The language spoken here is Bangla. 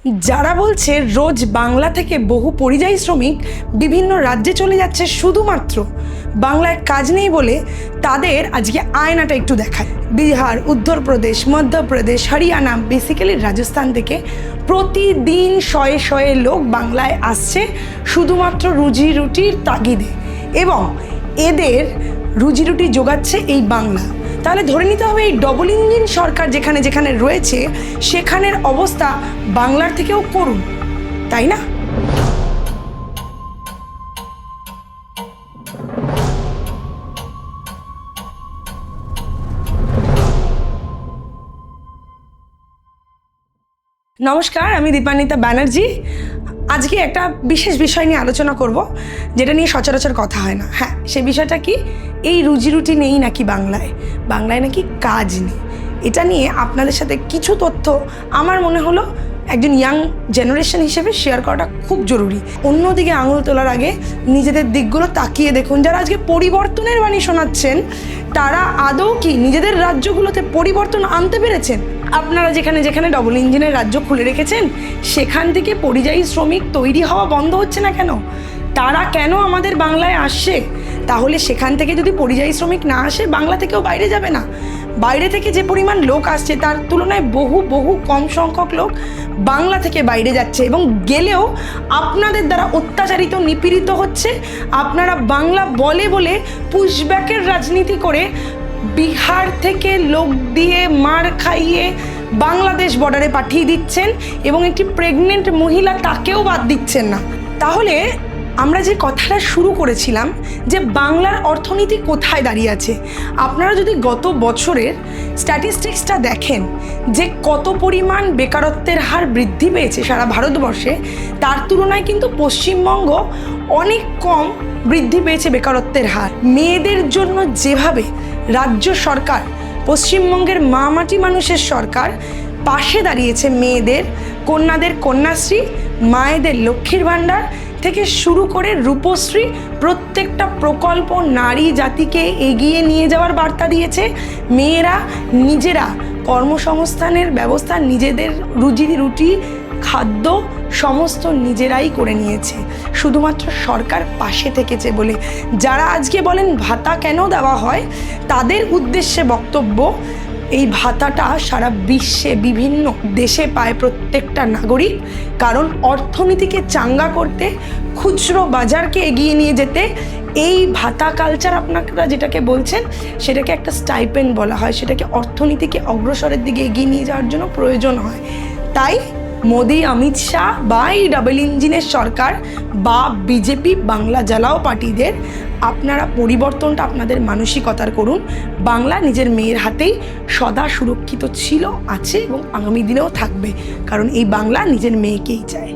যারা বলছে রোজ বাংলা থেকে বহু পরিযায়ী শ্রমিক বিভিন্ন রাজ্যে চলে যাচ্ছে শুধুমাত্র বাংলায় কাজ নেই বলে, তাদের আজকে আয়নাটা একটু দেখায়। বিহার, উত্তরপ্রদেশ, মধ্যপ্রদেশ, হরিয়ানা, বেসিক্যালি রাজস্থান থেকে প্রতিদিন শয়ে শয়ে লোক বাংলায় আসছে শুধুমাত্র রুজি রুটির তাগিদে, এবং এদের রুজি রুটি যোগাচ্ছে এই বাংলা। তাহলে ধরে নিতে হবে এই ডবল ইঞ্জিন সরকার যেখানে যেখানে রয়েছে সেখানের অবস্থা বাংলার থেকেও করুন, তাই না? নমস্কার, আমি দীপান্বিতা ব্যানার্জি। আজকে একটা বিশেষ বিষয় নিয়ে আলোচনা করব, যেটা নিয়ে সচরাচর কথা হয় না। হ্যাঁ, সেই বিষয়টা কি? এই রুজি রুটি নেই নাকি বাংলায় নাকি কাজ নেই। এটা নিয়ে আপনাদের সাথে কিছু তথ্য আমার মনে হলো একজন ইয়াং জেনারেশন হিসেবে শেয়ার করাটা খুব জরুরি। অন্যদিকে আঙুল তোলার আগে নিজেদের দিকগুলো তাকিয়ে দেখুন। যারা আজকে পরিবর্তনের বাণী শোনাচ্ছেন, তারা আদৌ কি নিজেদের রাজ্যগুলোতে পরিবর্তন আনতে পেরেছেন? আপনারা যেখানে যেখানে ডবল ইঞ্জিনের রাজ্য খুলে রেখেছেন, সেখান থেকে পরিযায়ী শ্রমিক তৈরি হওয়া বন্ধ হচ্ছে না কেন? তারা কেন আমাদের বাংলায় আসছে? তাহলে সেখান থেকে যদি পরিযায়ী শ্রমিক না আসে, বাংলা থেকেও বাইরে যাবে না। বাইরে থেকে যে পরিমাণ লোক আসছে তার তুলনায় বহু বহু কম সংখ্যক লোক বাংলা থেকে বাইরে যাচ্ছে, এবং গেলেও আপনাদের দ্বারা অত্যাচারিত, নিপীড়িত হচ্ছে। আপনারা বাংলা বলে বলে পুশব্যাকের রাজনীতি করে বিহার থেকে লোক দিয়ে মার খাইয়ে বাংলাদেশ বর্ডারে পাঠিয়ে দিচ্ছেন, এবং একটি প্রেগনেন্ট মহিলা তাকেও বাদ দিচ্ছেন না। তাহলে আমরা যে কথাটা শুরু করেছিলাম যে বাংলার অর্থনীতি কোথায় দাঁড়িয়ে আছে, আপনারা যদি গত বছরের স্ট্যাটিস্টিক্সটা দেখেন যে কত পরিমাণ বেকারত্বের হার বৃদ্ধি পেয়েছে সারা ভারতবর্ষে, তার তুলনায় কিন্তু পশ্চিমবঙ্গ অনেক কম বৃদ্ধি পেয়েছে বেকারত্বের হার। মেয়েদের জন্য যেভাবে রাজ্য সরকার, পশ্চিমবঙ্গের মা মাটি মানুষের সরকার পাশে দাঁড়িয়েছে, মেয়েদের, কন্যাদের কন্যাশ্রী, মায়েদের লক্ষ্মীর ভাণ্ডার থেকে শুরু করে রূপশ্রী, প্রত্যেকটা প্রকল্প নারী জাতিকে এগিয়ে নিয়ে যাওয়ার বার্তা দিয়েছে। মেয়েরা নিজেরা কর্মসংস্থানের ব্যবস্থা, নিজেদের রুজি রুটি, খাদ্য সমস্ত নিজেরাই করে নিয়েছে, শুধুমাত্র সরকার পাশে থেকেছে বলে। যারা আজকে বলেন ভাতা কেন দেওয়া হয়, তাদের উদ্দেশ্যে বক্তব্য, এই ভাতাটা সারা বিশ্বে বিভিন্ন দেশে পায় প্রত্যেকটা নাগরিক, কারণ অর্থনীতিকে চাঙ্গা করতে, খুচরো বাজারকে এগিয়ে নিয়ে যেতে এই ভাতা কালচার আপনারা যেটাকে বলছেন, সেটাকে একটা স্টাইপেন্ড বলা হয়, সেটাকে অর্থনীতিকে অগ্রসরের দিকে এগিয়ে নিয়ে যাওয়ার জন্য প্রয়োজন হয়। তাই মোদি, অমিত শাহ বা এই ডাবল ইঞ্জিনের সরকার বা বিজেপি, বাংলা জ্বালাও পার্টিদের, আপনারা পরিবর্তনটা আপনাদের মানসিকতার করুন। বাংলা নিজের মেয়ের হাতেই সদা সুরক্ষিত ছিল, আছে এবং আগামী দিনেও থাকবে, কারণ এই বাংলা নিজের মেয়েকেই চায়।